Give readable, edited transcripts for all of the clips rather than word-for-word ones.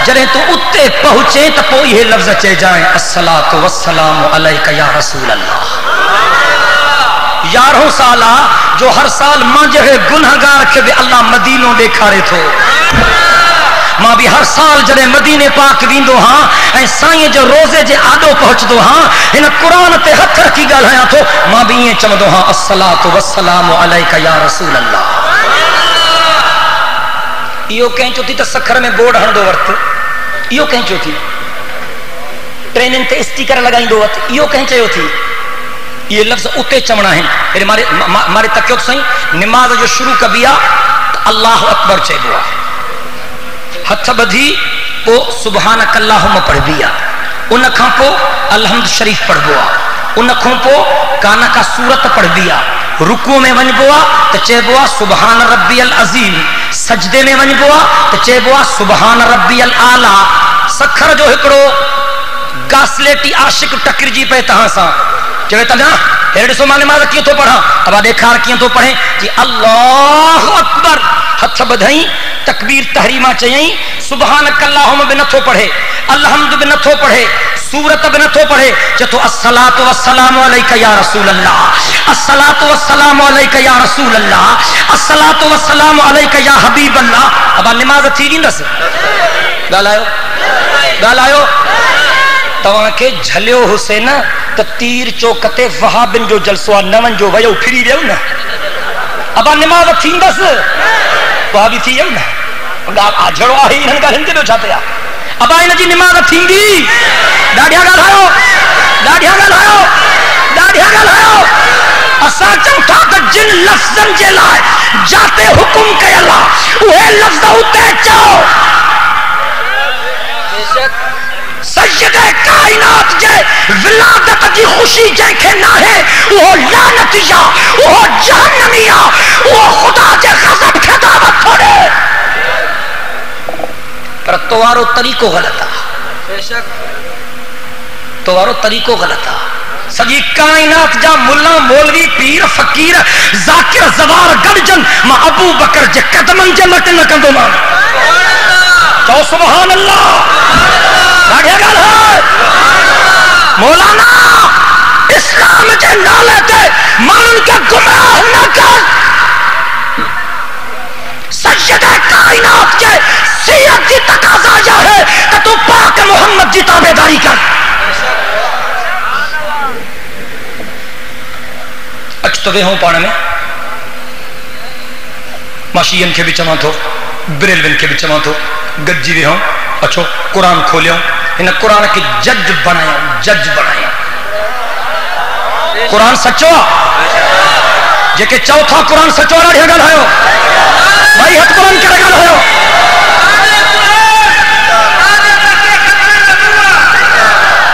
جڑے تو اتے پہنچے تو پو یہ لفظ چے جائیں الصلاۃ والسلام علیک یا رسول اللہ. 11 سالہ جو ہر سال ماں جہے گنہگار کے بھی اللہ مدینوں دیکھارے تھو. ماں بھی ہر سال جڑے مدینے پاک ویندو ہاں اے سائیں جو روزے جے آڈو پہنچدو ہاں ان قرآن تے ہتھ رکھی ڳالھايان تو ماں بھی یہ چمدو ہاں الصلاۃ والسلام علیک یا رسول اللہ. یہ کہیں چوتی تو سکھر میں بورڈ ہندو ورت یہ کہیں چوتی ٹرینن تے اسٹیکر لگائیں دو ورت یہ کہیں چاہیو تھی. یہ لفظ اتے چمنا ہے ہمارے تک سائیں نماز جو شروع کبیا اللہ اکبر چاہیے دعا ہتھ بدھی پو سبحانک اللہم پڑھ بیا ان کھاں پو الحمد شریف پڑھ بوا ان کھاں پو کانا کا سورت پڑھ بیا رکوع میں ون بوا تو چے بوا سبحان ربی العظیم سجدے میں ون بوا تو چے بوا سبحان ربی الاعلی. سکھر جو ہکڑو گاسلیٹی عاشق ٹکر جی پہ تہاں سا چوے تا نا ہیرے سو ماں نماز کیوں تو پڑھا اب دیکھار کیوں تو پڑھیں جی اللہ اکبر ہتھ بدھائیں تکبیر تحریمہ چاہییں سبحانک اللہم بھی نتھو پڑھے الحمد بھی نتھو پڑھے سورت بھی نتھو پڑھے چتو الصلاۃ والسلام علیک یا رسول اللہ الصلاۃ والسلام علیک یا رسول اللہ الصلاۃ والسلام علیک یا حبیب اللہ. اب نماز تھی ویندس ڳالھايو تواں کے جھلیو حسین تو تیر چوکتے وہابن جو جلسو نون جو ویو پھری ویو نا اب نماز تھیندس وہابی تھی ویو نا آجھڑو آہی انہن کا ہندے جو چاہتے ہیں اب آئین جی نماز تھیندی ڈاڑھیا ڳالھايو اسا چوتھا تو جن لفظن جے لائے جاتے حکم کے اللہ وہ لفظ ہوتے چاہو سید کائنات جے ولادت جی خوشی جے کے نہ ہے وہ لعنتیا وہ جہنمیا وہ خدا جے غضب کے دعوت تھوڑے پر توارو طریقو غلط ہے توارو طریقو غلط ہے. سجی کائنات جا ملا مولوی پیر فقیر ذاکر زوار گڑجن ماں ابو بکر جے قدمن جے لٹ نہ کندو مان چاہو سبحان اللہ. مولانا اسلام کے نالے تے مان کے گمراہ نہ کر سید کائنات کے سیرت کی تقاضا یہ ہے کہ تو پاک محمد کی تابعداری کر. اچھ تو وے ہوں پانے میں ماشین کے بھی چماں تھو بریلون کے بھی چماں تھو گجی وے ہوں اچھو قرآن کھولیوں انہیں قرآن کی جج بنایا قرآن سچو جے کہ چوتھا قرآن سچو رہا گل ہے بھائی ہتھ قرآن کے گل ہے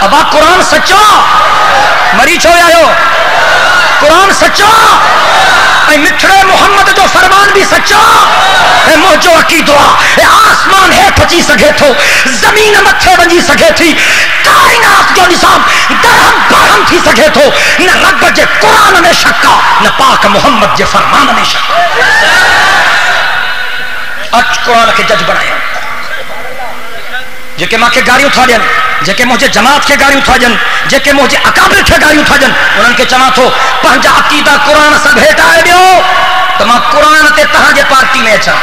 ابا قرآن سچو مری چھو آئے قرآن سچو مٹھڑے محمد جو فرمان بھی سچا ہے موجو عقیدہ ہے آسمان ہے پچی سکے تھو زمین متھے بنجی سکے تھی کائنات جو نظام درہم برہم تھی سکے تھو نہ رب جے قرآن میں شکا نہ پاک محمد جے فرمان میں شکا. اچھ قرآن کے جج بنایا جے کہ ماں کے گاڑیوں تھا جن جے کہ مجھے جماعت کے گاڑیوں تھا جن جے کہ مجھے اکابر کے گاڑیوں تھا جن انہوں کے چماں تھو پہنجا عقیدہ قرآن سا بھیٹا ہے دیو تو ماں قرآن تے تہاں جے پارٹی میں اچھا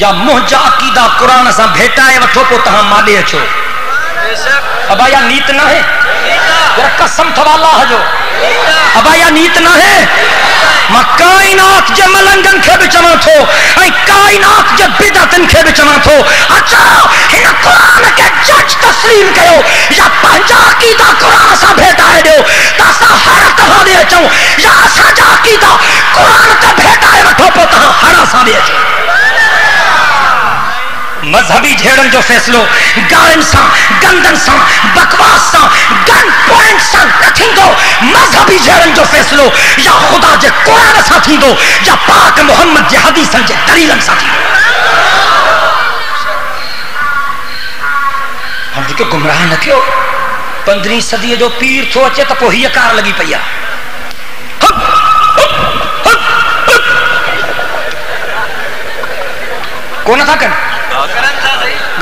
یا مجھے عقیدہ قرآن سا بھیٹا ہے وٹھو کو تہاں مالے اچھو ابا یا نیت نہ ہے یا قسم تھوا اللہ جو ابا یا نیت نہ ہے ماں کائنات جے ملنگن کے بچما تھو اے کائنات جے بدعتن کے بچما تھو اچھا ہن قرآن کے جج تسلیم کیو یا پنجا عقیدہ قرآن سا بھیٹا ہے دیو تاسا ہر طرح دے اچھو یا سجا عقیدہ قرآن تے بھیٹا ہے وٹھو پو تہاں ہر سا دے اچھو. مذہبی جھیڑن جو فیصلو گارن سا گندن سا بکواس سا گن پوائنٹ سا نتھیں دو مذہبی جھیڑن جو فیصلو یا خدا جے قرآن سا تھی دو یا پاک محمد جے حدیثن جے دلیلن سا تھی دو. ہم جو گمراہ نہ کیوں 15 صدی جو پیر تھو اچے تا پوہی کار لگی پیا کون تھا کن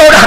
14